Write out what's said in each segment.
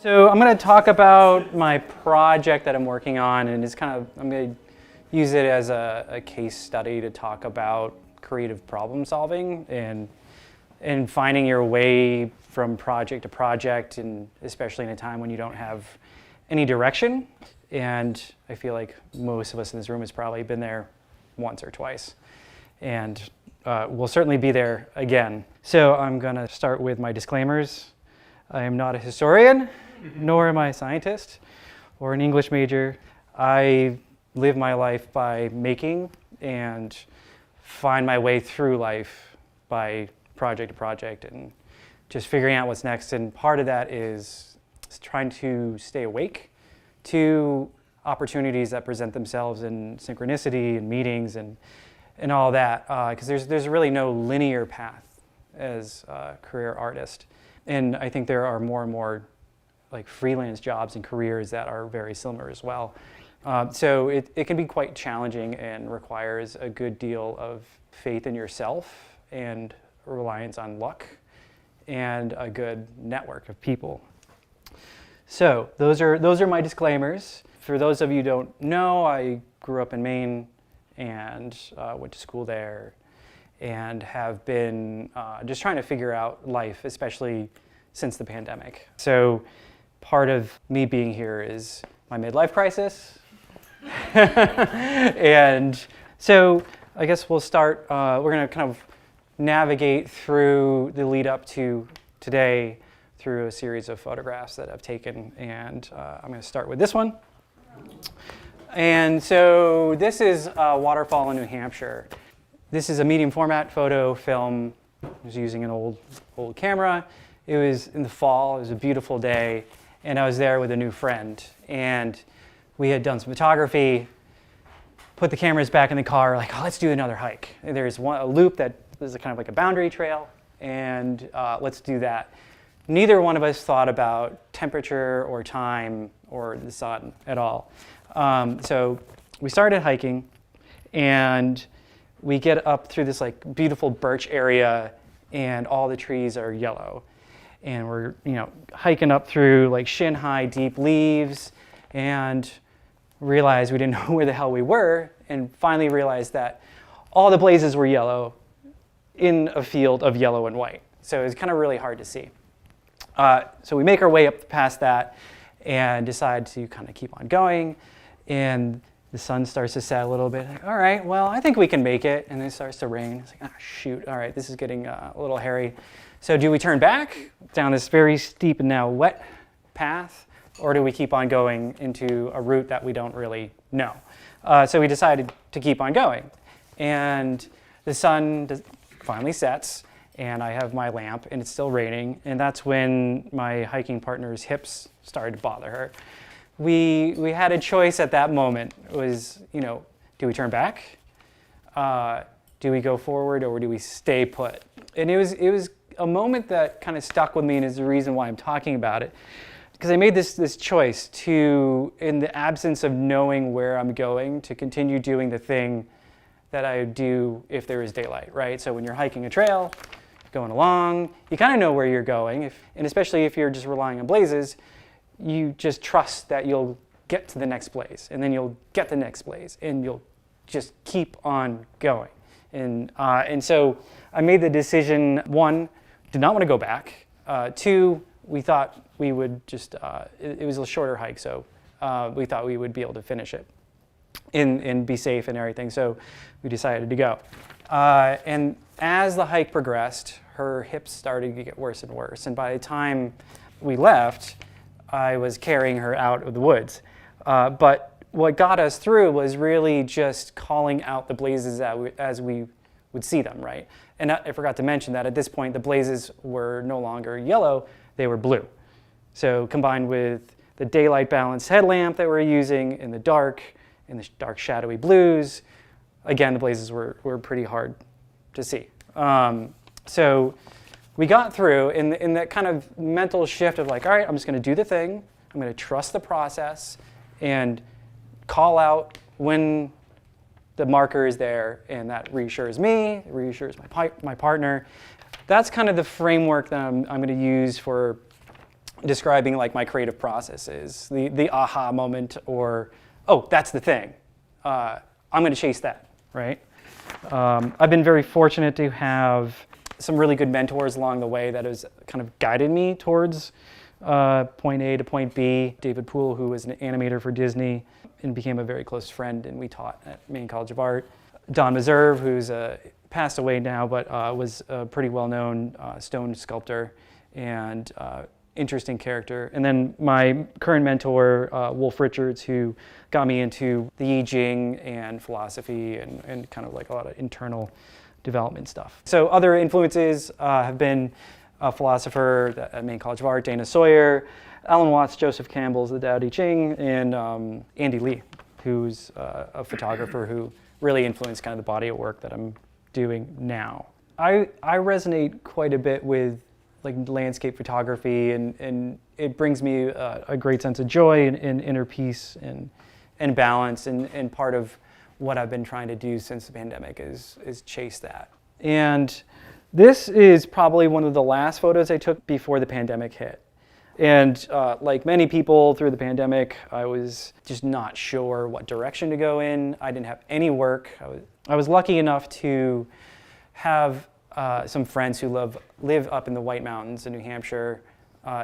So I'm going to talk about my project that I'm working on, and I'm going to use it as a case study to talk about creative problem solving and finding your way from project to project, and especially in a time when you don't have any direction. And I feel like most of us in this room has probably been there once or twice, and we'll certainly be there again. So I'm going to start with my disclaimers. I am not a historian, nor am I a scientist or an English major. I live my life by making and find my way through life by project to project and just figuring out what's next. And part of that is trying to stay awake to opportunities that present themselves in synchronicity and meetings and all that, because there's really no linear path as a career artist. And I think there are more and more like freelance jobs and careers that are very similar as well. So it can be quite challenging and requires a good deal of faith in yourself and reliance on luck and a good network of people. So those are my disclaimers. For those of you who don't know, I grew up in Maine and went to school there and have been just trying to figure out life, especially since the pandemic. So part of me being here is my midlife crisis. And so I guess we'll start, we're going to kind of navigate through the lead up to today through a series of photographs that I've taken, and I'm going to start with this one. And so this is a waterfall in New Hampshire. This is a medium format photo film. I was using an old camera. It was in the fall. It was a beautiful day, and I was there with a new friend. And we had done some photography, put the cameras back in the car, like, oh, let's do another hike. And there's a loop that is kind of like a boundary trail, and let's do that. Neither one of us thought about temperature or time or the sun at all. So we started hiking, and we get up through this like beautiful birch area, and all the trees are yellow. And we're hiking up through like shin-high deep leaves, and realized we didn't know where the hell we were, and finally realized that all the blazes were yellow in a field of yellow and white. So it was kind of really hard to see. So we make our way up past that and decide to kind of keep on going, and the sun starts to set a little bit. Like, all right, well, I think we can make it. And then it starts to rain. It's like, oh, shoot, all right, this is getting a little hairy. So do we turn back down this very steep and now wet path, or do we keep on going into a route that we don't really know? So we decided to keep on going. And the sun finally sets, and I have my lamp, and it's still raining, and that's when my hiking partner's hips started to bother her. We had a choice at that moment. It was, do we turn back? Do we go forward, or do we stay put? And it was a moment that kind of stuck with me, and is the reason why I'm talking about it. Because I made this choice to, in the absence of knowing where I'm going, to continue doing the thing that I would do if there is daylight, right? So when you're hiking a trail, going along, you kind of know where you're going, and especially if you're just relying on blazes, you just trust that you'll get to the next blaze, and then you'll get the next blaze, and you'll just keep on going. And so I made the decision, one, did not want to go back. Two, we thought we would just, it was a shorter hike, so we thought we would be able to finish it and be safe and everything, so we decided to go. And as the hike progressed, her hips started to get worse and worse, and by the time we left, I was carrying her out of the woods. But what got us through was really just calling out the blazes as we would see them, right? And I forgot to mention that at this point, the blazes were no longer yellow, they were blue. So combined with the daylight balanced headlamp that we're using in the dark shadowy blues, again, the blazes were pretty hard to see. So we got through in that kind of mental shift of like, all right, I'm just going to do the thing. I'm going to trust the process and call out when the marker is there, and that reassures me, it reassures my partner. That's kind of the framework that I'm going to use for describing like my creative process is, the aha moment, or, oh, that's the thing. I'm going to chase that, right? I've been very fortunate to have some really good mentors along the way that has kind of guided me towards point A to point B. David Poole, who was an animator for Disney and became a very close friend, and we taught at Maine College of Art. Don Meserve, who's passed away now, but was a pretty well-known stone sculptor and interesting character. And then my current mentor, Wolf Richards, who got me into the I Ching and philosophy and kind of like a lot of internal development stuff. So other influences have been a philosopher at Maine College of Art, Dana Sawyer, Alan Watts, Joseph Campbell's The Tao Te Ching, and Andy Lee, who's a photographer who really influenced kind of the body of work that I'm doing now. I resonate quite a bit with like landscape photography, and it brings me a great sense of joy and inner peace and balance, and part of what I've been trying to do since the pandemic is chase that. And this is probably one of the last photos I took before the pandemic hit. And like many people through the pandemic, I was just not sure what direction to go in. I didn't have any work. I was lucky enough to have some friends who live up in the White Mountains in New Hampshire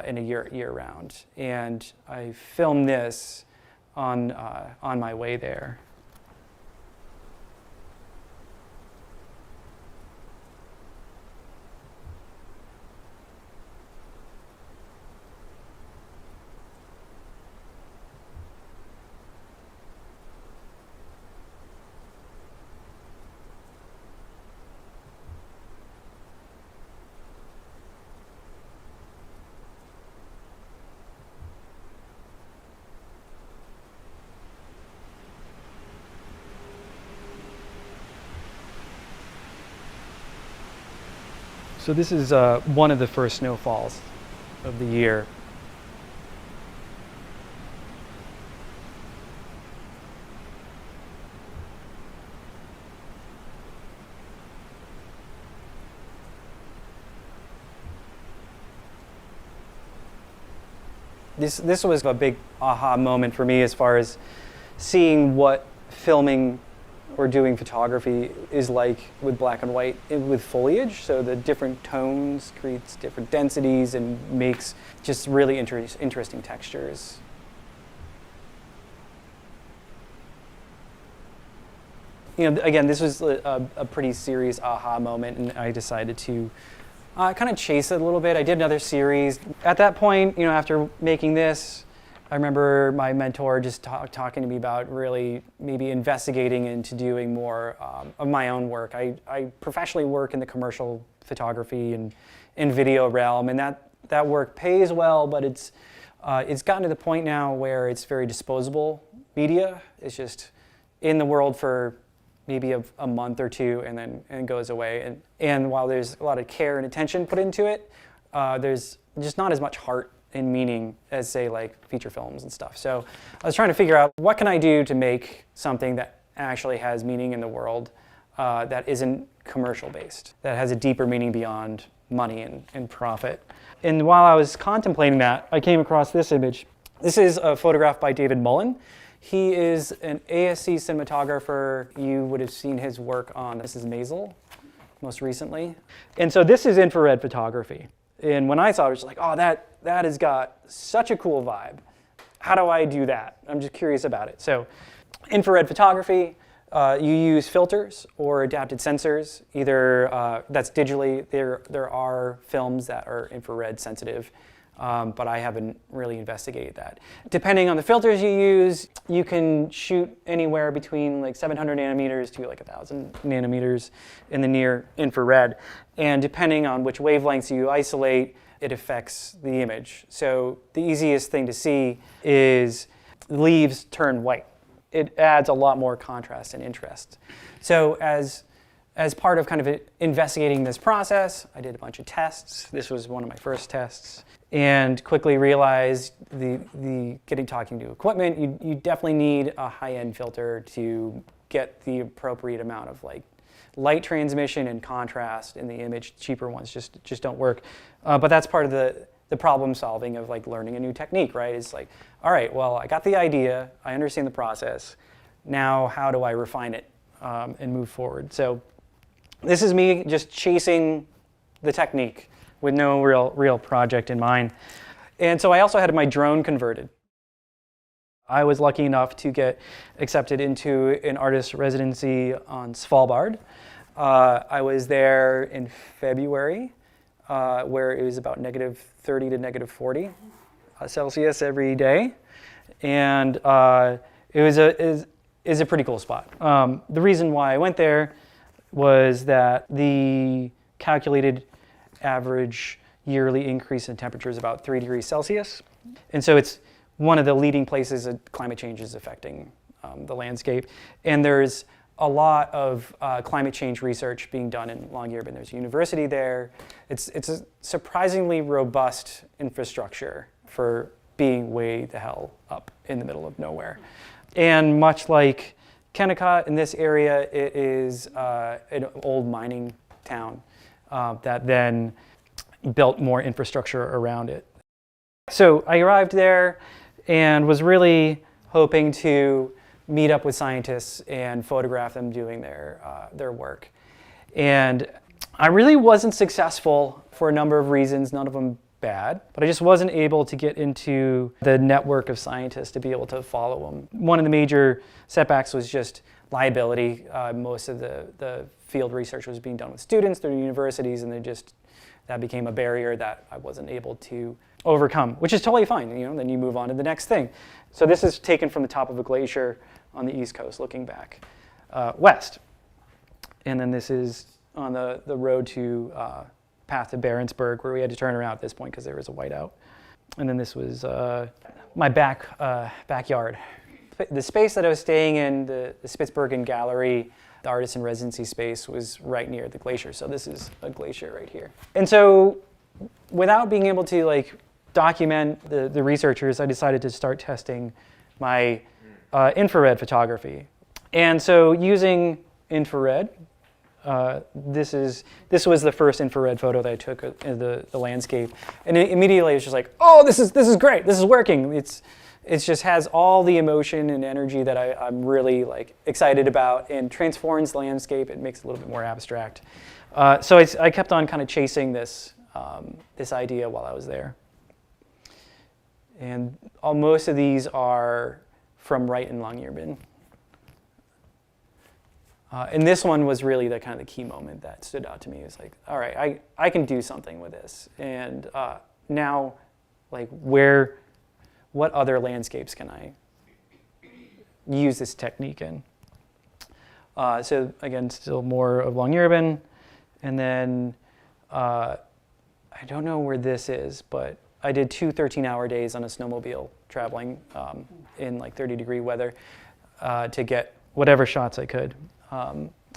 in a year round. And I filmed this on my way there. So this is one of the first snowfalls of the year. This was a big aha moment for me as far as seeing what filming or doing photography is like with black and white with foliage. So the different tones creates different densities and makes just really interesting textures. You know, again, this was a pretty serious aha moment, and I decided to kind of chase it a little bit. I did another series. At that point, you know, after making this, I remember my mentor just talking to me about really maybe investigating into doing more of my own work. I professionally work in the commercial photography and video realm, and that work pays well, but it's gotten to the point now where it's very disposable media. It's just in the world for maybe a month or two and then goes away. And while there's a lot of care and attention put into it, there's just not as much heart and meaning as, say, like feature films and stuff. So I was trying to figure out, what can I do to make something that actually has meaning in the world that isn't commercial based, that has a deeper meaning beyond money and profit. And while I was contemplating that, I came across this image. This is a photograph by David Mullen. He is an ASC cinematographer. You would have seen his work on Mrs. Maisel most recently. And so this is infrared photography. And when I saw it, I was like, oh, that has got such a cool vibe. How do I do that? I'm just curious about it. So infrared photography, you use filters or adapted sensors. Either that's digitally, there are films that are infrared sensitive, but I haven't really investigated that. Depending on the filters you use, you can shoot anywhere between like 700 nanometers to like 1,000 nanometers in the near infrared. And depending on which wavelengths you isolate, it affects the image. So the easiest thing to see is leaves turn white. It adds a lot more contrast and interest. So as part of kind of investigating this process, I did a bunch of tests. This was one of my first tests, and quickly realized talking to equipment, you definitely need a high-end filter to get the appropriate amount of like light transmission and contrast in the image. Cheaper ones just don't work. But that's part of the the problem solving of like learning a new technique, right? It's like, all right, well, I got the idea, I understand the process. Now, how do I refine it and move forward? So this is me just chasing the technique with no real project in mind. And so I also had my drone converted. I was lucky enough to get accepted into an artist residency on Svalbard. I was there in February, where it was about -30 to -40 Celsius every day. And it was a pretty cool spot. The reason why I went there was that the calculated average yearly increase in temperature is about 3 degrees Celsius. And so it's one of the leading places that climate change is affecting the landscape. And there's a lot of climate change research being done in Longyearbyen. There's a university there. It's a surprisingly robust infrastructure for being way the hell up in the middle of nowhere. And much like Kennecott in this area, it is an old mining town that then built more infrastructure around it. So I arrived there and was really hoping to meet up with scientists and photograph them doing their work. And I really wasn't successful for a number of reasons, none of them bad, but I just wasn't able to get into the network of scientists to be able to follow them. One of the major setbacks was just liability. Most of the field research was being done with students through universities, and that became a barrier that I wasn't able to overcome, which is totally fine. Then you move on to the next thing. So this is taken from the top of a glacier on the East Coast, looking back west. And then this is on the road to path to Barentsburg, where we had to turn around at this point because there was a whiteout. And then this was my backyard. The space that I was staying in, the Spitsbergen Gallery, the artist in residency space, was right near the glacier. So this is a glacier right here. And so without being able to document the researchers, I decided to start testing my infrared photography. And so using infrared, this was the first infrared photo that I took of the landscape, and immediately it was just like, oh, this is great, this is working. It just has all the emotion and energy that I'm really excited about, and transforms the landscape. It makes it a little bit more abstract. So I kept on kind of chasing this idea while I was there. And most of these are from right in Longyearbyen. And this one was really the kind of the key moment that stood out to me. It was like, all right, I can do something with this. And now, what other landscapes can I use this technique in? So again, still more of Longyearbyen. And then, I don't know where this is, but I did 2 13-hour days on a snowmobile traveling in 30-degree weather to get whatever shots I could.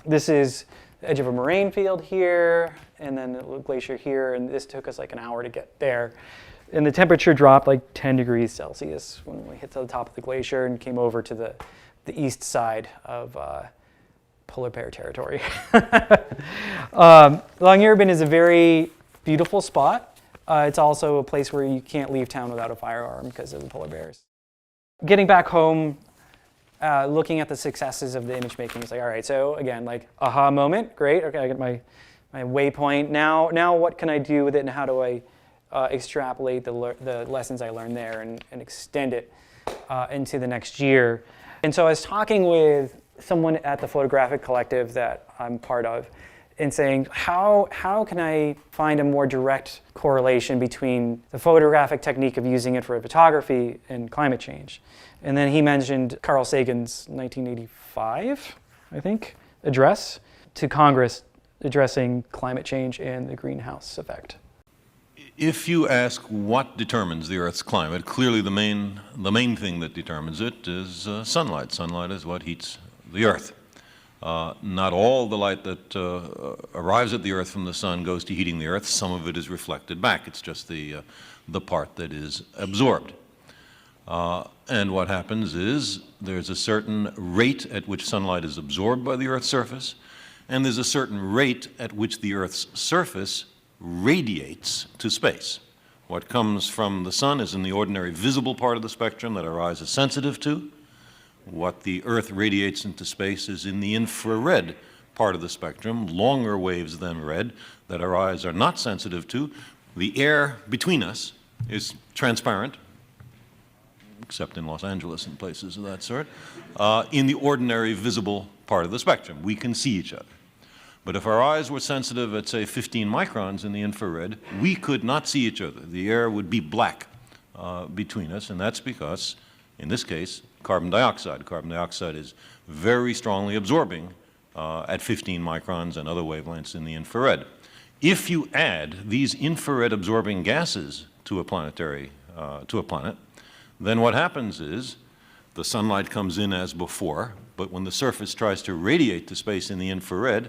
This is the edge of a moraine field here, and then the glacier here, and this took us an hour to get there. And the temperature dropped 10 degrees Celsius when we hit to the top of the glacier and came over to the east side of polar bear territory. Longyearbyen is a very beautiful spot. It's also a place where you can't leave town without a firearm because of the polar bears. Getting back home, looking at the successes of the image making, it's all right, so again, aha moment, great, okay, I get my waypoint. Now what can I do with it, and how do I extrapolate the lessons I learned there and extend it into the next year? And so I was talking with someone at the Photographic Collective that I'm part of, and saying, how can I find a more direct correlation between the photographic technique of using infrared photography and climate change? And then he mentioned Carl Sagan's 1985, I think, address to Congress addressing climate change and the greenhouse effect. If you ask what determines the Earth's climate, clearly the main thing that determines it is sunlight. Sunlight is what heats the Earth. Not all the light that arrives at the Earth from the sun goes to heating the Earth. Some of it is reflected back. It's just the part that is absorbed. And what happens is there's a certain rate at which sunlight is absorbed by the Earth's surface, and there's a certain rate at which the Earth's surface radiates to space. What comes from the sun is in the ordinary visible part of the spectrum that our eyes are sensitive to. What the Earth radiates into space is in the infrared part of the spectrum, longer waves than red, that our eyes are not sensitive to. The air between us is transparent, except in Los Angeles and places of that sort, in the ordinary visible part of the spectrum. We can see each other. But if our eyes were sensitive at, say, 15 microns in the infrared, we could not see each other. The air would be black between us, and that's because, in this case, carbon dioxide. Carbon dioxide is very strongly absorbing at 15 microns and other wavelengths in the infrared. If you add these infrared absorbing gases to a planet, then what happens is the sunlight comes in as before, but when the surface tries to radiate to space in the infrared,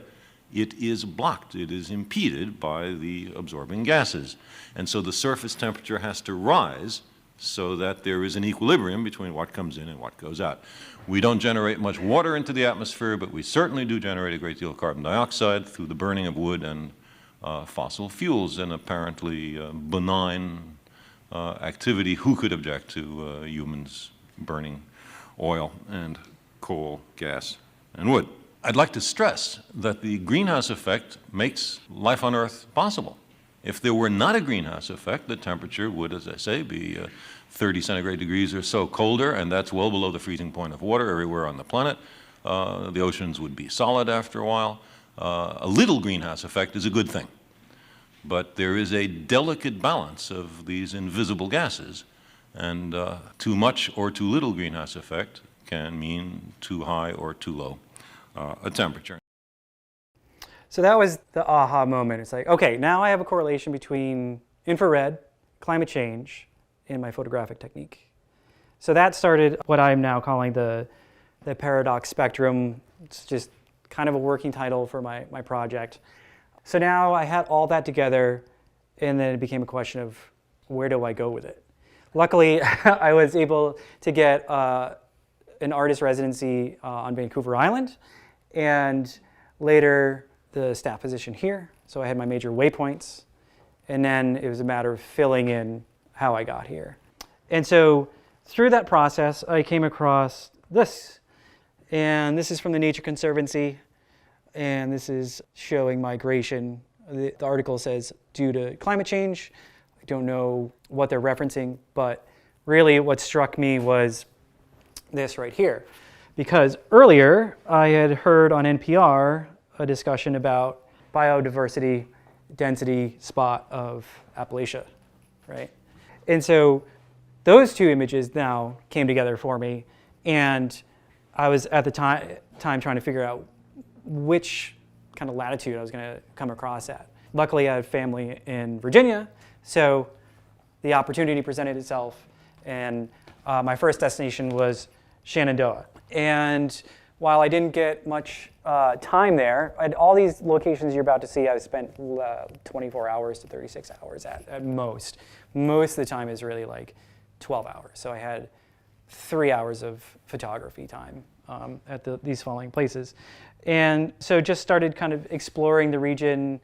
it is blocked, it is impeded by the absorbing gases. And so the surface temperature has to rise so that there is an equilibrium between what comes in and what goes out. We don't generate much water into the atmosphere, but we certainly do generate a great deal of carbon dioxide through the burning of wood and fossil fuels, an apparently benign activity. Who could object to humans burning oil and coal, gas, and wood? I'd like to stress that the greenhouse effect makes life on Earth possible. If there were not a greenhouse effect, the temperature would, as I say, be 30 centigrade degrees or so colder, and that's well below the freezing point of water everywhere on the planet. The oceans would be solid after a while. A little greenhouse effect is a good thing. But there is a delicate balance of these invisible gases, and too much or too little greenhouse effect can mean too high or too low a temperature. So that was the aha moment. It's like, okay, now I have a correlation between infrared, climate change, and my photographic technique. So that started what I'm now calling the paradox spectrum. It's just kind of a working title for my project. So now I had all that together, and then it became a question of where do I go with it? Luckily, I was able to get an artist residency on Vancouver Island, and later the staff position here. So I had my major waypoints, and then it was a matter of filling in how I got here. And so through that process, I came across this, and this is from the Nature Conservancy, and this is showing migration. The article says due to climate change. I don't know what they're referencing, but really what struck me was this right here. Because earlier I had heard on NPR a discussion about biodiversity density spot of Appalachia, right? And so those two images now came together for me, and I was at the time trying to figure out which kind of latitude I was going to come across at. Luckily, I had family in Virginia, so the opportunity presented itself, and my first destination was Shenandoah. And while I didn't get much time there, all these locations you're about to see, I've spent 24 hours to 36 hours at most. Most of the time is really like 12 hours. So I had 3 hours of photography time at these following places. And so just started kind of exploring the region,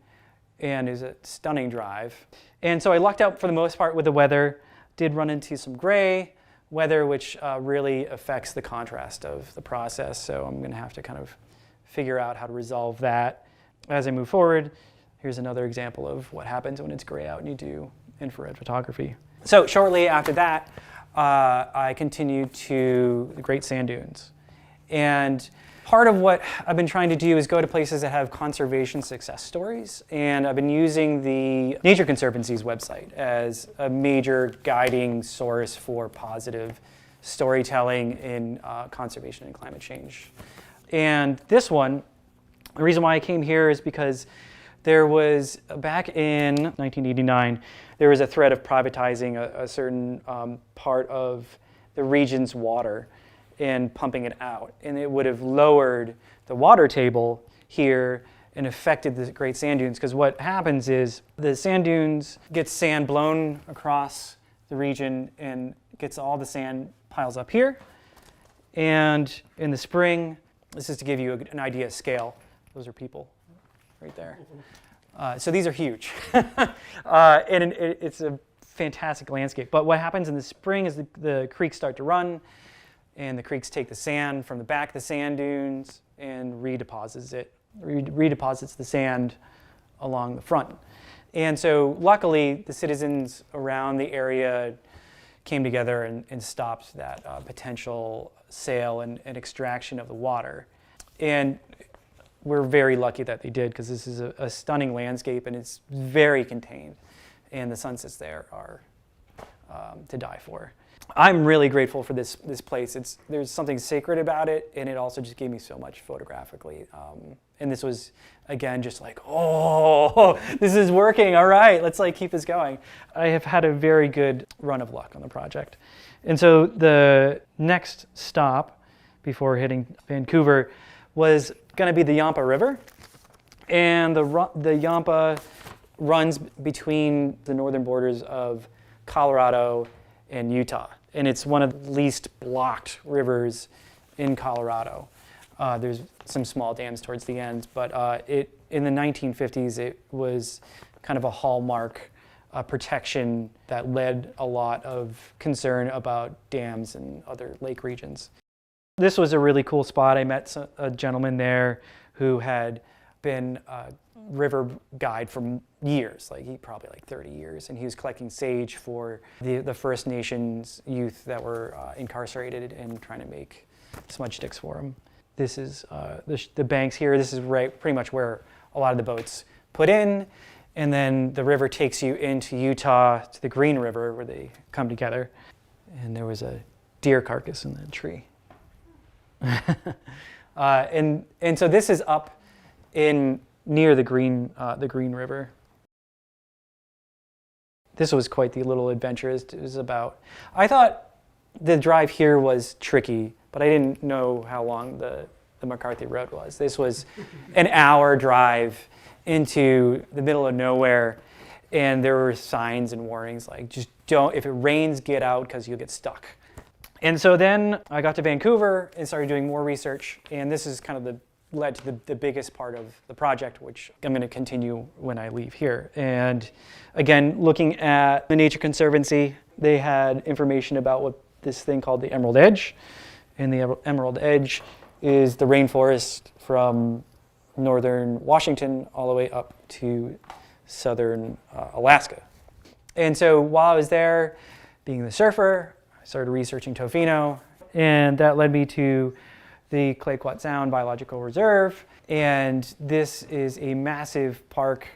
and it was a stunning drive. And so I lucked out for the most part with the weather, did run into some gray weather, which really affects the contrast of the process. So I'm going to have to kind of figure out how to resolve that as I move forward. Here's another example of what happens when it's gray out and you do infrared photography. So shortly after that, I continued to the Great Sand Dunes. And part of what I've been trying to do is go to places that have conservation success stories. And I've been using the Nature Conservancy's website as a major guiding source for positive storytelling in conservation and climate change. And this one, the reason why I came here is because there was, back in 1989, there was a threat of privatizing a certain part of the region's water and pumping it out. And it would have lowered the water table here and affected the Great Sand Dunes, because what happens is the sand dunes get sand blown across the region and gets all the sand piles up here. And in the spring, this is to give you an idea of scale. Those are people right there. So these are huge. And it's a fantastic landscape. But what happens in the spring is the creeks start to run, and the creeks take the sand from the back of the sand dunes and redeposits the sand along the front. And so luckily, the citizens around the area came together and stopped that potential sale and extraction of the water. And we're very lucky that they did, because this is a stunning landscape and it's very contained. And the sunsets there are to die for. I'm really grateful for this place. There's something sacred about it, and it also just gave me so much photographically. And this was, again, just like, oh, this is working. All right, let's like keep this going. I have had a very good run of luck on the project. And so the next stop before hitting Vancouver was going to be the Yampa River. And the Yampa runs between the northern borders of Colorado and Utah. And it's one of the least blocked rivers in Colorado. There's some small dams towards the end, but in the 1950s, it was kind of a hallmark protection that led a lot of concern about dams and other lake regions. This was a really cool spot. I met a gentleman there who had been a river guide for years, probably 30 years, and he was collecting sage for the First Nations youth that were incarcerated and trying to make smudge sticks for them. This is the banks here. This is pretty much where a lot of the boats put in, and then the river takes you into Utah to the Green River where they come together. And there was a deer carcass in that tree. And so this is up near the Green River. This was quite the little adventure. I thought the drive here was tricky, but I didn't know how long the McCarthy Road was. This was an hour drive into the middle of nowhere, and there were signs and warnings like, just don't, if it rains, get out because you'll get stuck. And so then I got to Vancouver and started doing more research, and this is kind of led to the biggest part of the project, which I'm going to continue when I leave here. And again, looking at the Nature Conservancy, they had information about what this thing called the Emerald Edge. And the Emerald Edge is the rainforest from northern Washington all the way up to southern Alaska. And so while I was there, being the surfer, I started researching tofino, and that led me to the Clayoquot Sound Biological Reserve. And this is a massive park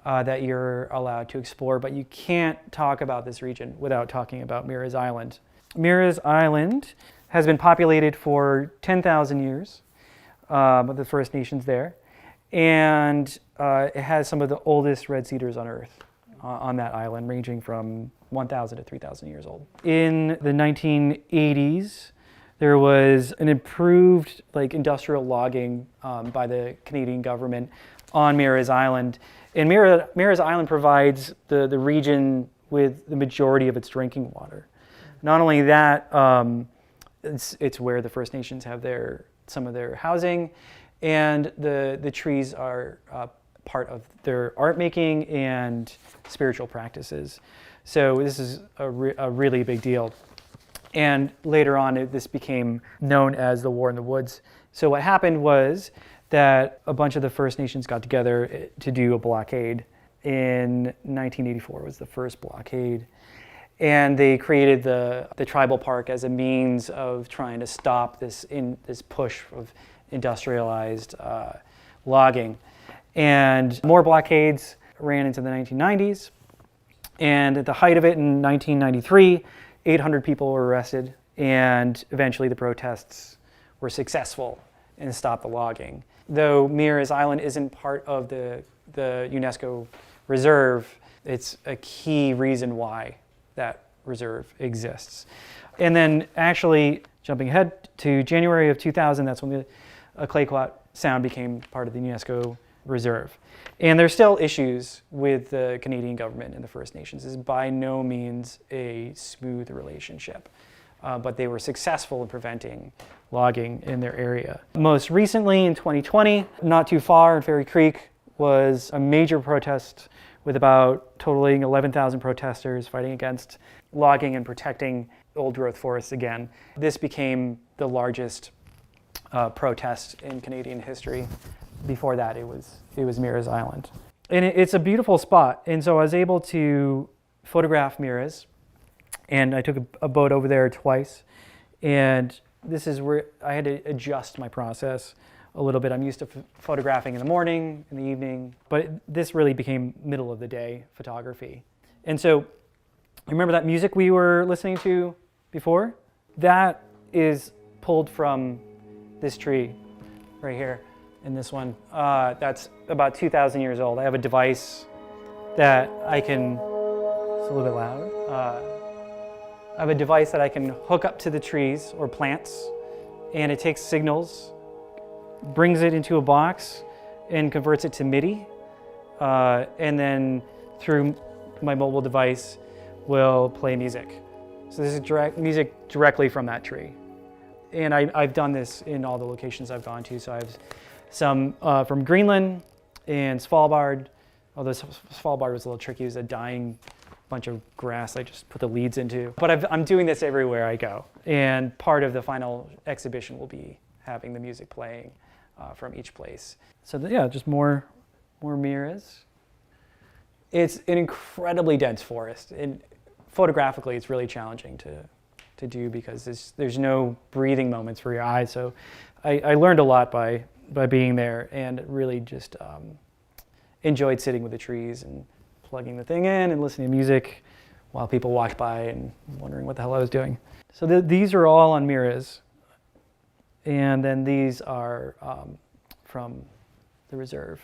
that you're allowed to explore, but you can't talk about this region without talking about Meares Island. Meares Island has been populated for 10,000 years with the First Nations there, and it has some of the oldest red cedars on Earth on that island, ranging from 1,000 to 3,000 years old. In the 1980s, there was an improved industrial logging by the Canadian government on Meares Island. And Meares Island provides the region with the majority of its drinking water. Not only that, it's where the First Nations have some of their housing, and the trees are part of their art making and spiritual practices. So this is a really big deal. And later on, this became known as the War in the Woods. So what happened was that a bunch of the First Nations got together to do a blockade. In 1984 was the first blockade. And they created the tribal park as a means of trying to stop this push of industrialized logging. And more blockades ran into the 1990s. And at the height of it in 1993, 800 people were arrested, and eventually the protests were successful and stopped the logging. Though Meares Island isn't part of the UNESCO reserve, it's a key reason why that reserve exists. And then actually, jumping ahead to January of 2000, that's when the Clayoquot Sound became part of the UNESCO reserve. And there's still issues with the Canadian government and the First Nations. This is by no means a smooth relationship, but they were successful in preventing logging in their area. Most recently in 2020, not too far in Fairy Creek, was a major protest with about totaling 11,000 protesters fighting against logging and protecting old growth forests again. This became the largest protest in Canadian history. Before that, it was Meares Island. And it's a beautiful spot. And so I was able to photograph Meares, and I took a boat over there twice. And this is where I had to adjust my process a little bit. I'm used to photographing in the morning, in the evening, but this really became middle of the day photography. And so, remember that music we were listening to before? That is pulled from this tree right here, in this one. That's about 2,000 years old. I have a device that I can, it's a little bit loud. I have a device that I can hook up to the trees or plants, and it takes signals, brings it into a box, and converts it to MIDI, and then through my mobile device will play music. So this is music directly from that tree. And I've done this in all the locations I've gone to. So I have some from Greenland and Svalbard, although Svalbard was a little tricky. It was a dying bunch of grass I just put the leads into. But I'm doing this everywhere I go. And part of the final exhibition will be having the music playing from each place. So yeah, just more Meares. It's an incredibly dense forest. And photographically, it's really challenging to do because there's no breathing moments for your eyes. So I learned a lot by being there, and really just enjoyed sitting with the trees and plugging the thing in and listening to music while people walked by and wondering what the hell I was doing. So these are all on Meares. And then these are from the reserve.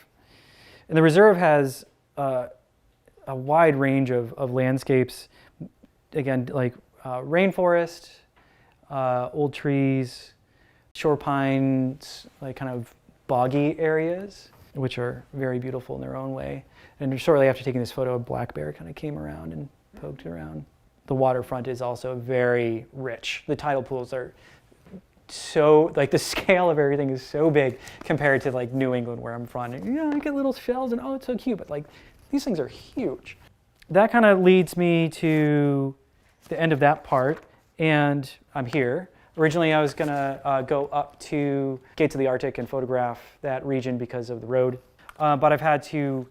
And the reserve has a wide range of landscapes. Again, like rainforest, old trees, shore pines, like kind of boggy areas, which are very beautiful in their own way. And shortly after taking this photo, a black bear kind of came around and poked around. The waterfront is also very rich. The tidal pools are so, like, the scale of everything is so big compared to like New England where I'm from. And, yeah, I get little shells and oh, it's so cute, but like these things are huge. That kind of leads me to the end of that part, and I'm here. Originally, I was gonna go up to Gates of the Arctic and photograph that region because of the road, but I've had to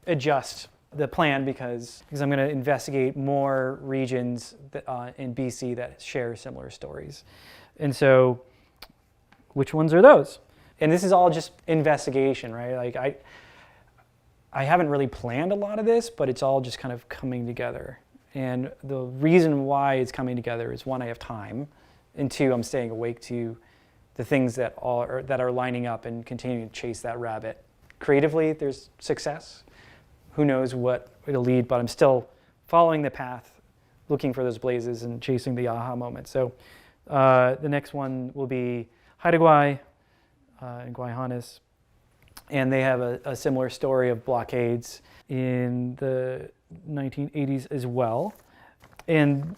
adjust the plan because I'm gonna investigate more regions in BC that share similar stories. And so, which ones are those? And this is all just investigation, right? Like I haven't really planned a lot of this, but it's all just kind of coming together. And the reason why it's coming together is, one, I have time, and two, I'm staying awake to the things that are lining up and continuing to chase that rabbit. Creatively, there's success. Who knows what it'll lead, but I'm still following the path, looking for those blazes and chasing the aha moment. So the next one will be Haida Gwaii and Guayhanas. And they have a similar story of blockades in the 1980s as well. And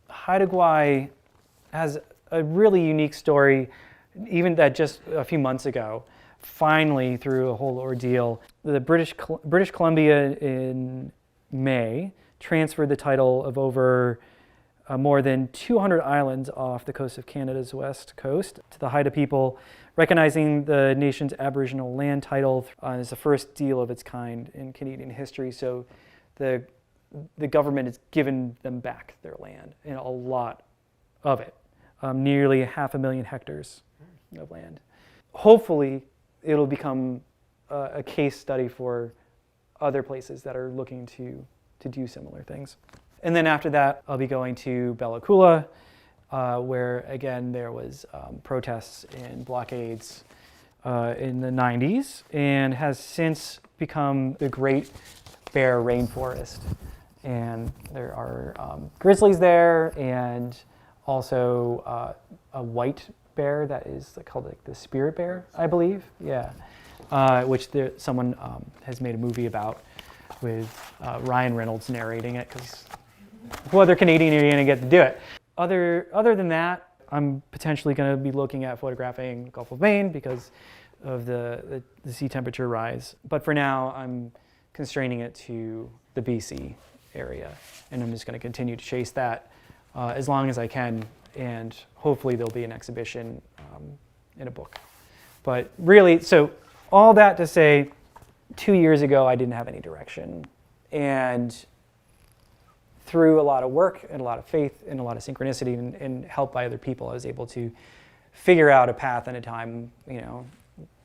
Haida Gwaii has a really unique story, even that just a few months ago, finally through a whole ordeal, the British Columbia in May transferred the title of over more than 200 islands off the coast of Canada's west coast to the Haida people, recognizing the nation's Aboriginal land title as the first deal of its kind in Canadian history. So the government has given them back their land, and a lot of it, nearly 500,000 hectares of land. Hopefully, it'll become a case study for other places that are looking to do similar things. And then after that, I'll be going to Bella Coola, where again there was protests and blockades in the 90s, and has since become the Great Bear Rainforest. And there are grizzlies there, and also a white bear that is called like the spirit bear, I believe. Yeah, which someone has made a movie about with Ryan Reynolds narrating it, because what other Canadian are you going to get to do it? Other than that, I'm potentially going to be looking at photographing Gulf of Maine because of the sea temperature rise. But for now, I'm constraining it to the BC area. And I'm just going to continue to chase that as long as I can, and hopefully there'll be an exhibition in a book. But really, so all that to say, 2 years ago I didn't have any direction, and through a lot of work and a lot of faith and a lot of synchronicity and help by other people, I was able to figure out a path in a time,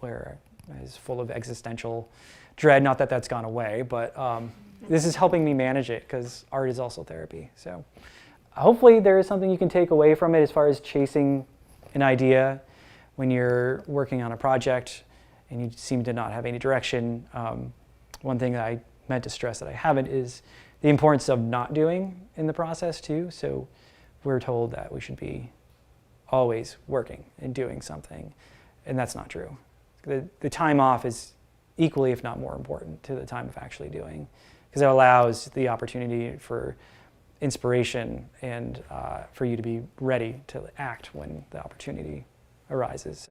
where I was full of existential dread. Not that that's gone away, but this is helping me manage it, because art is also therapy. So hopefully there is something you can take away from it as far as chasing an idea when you're working on a project and you seem to not have any direction. One thing that I meant to stress that I haven't is the importance of not doing in the process too. So we're told that we should be always working and doing something, and that's not true. The time off is equally, if not more important, to the time of actually doing, because it allows the opportunity for inspiration and for you to be ready to act when the opportunity arises.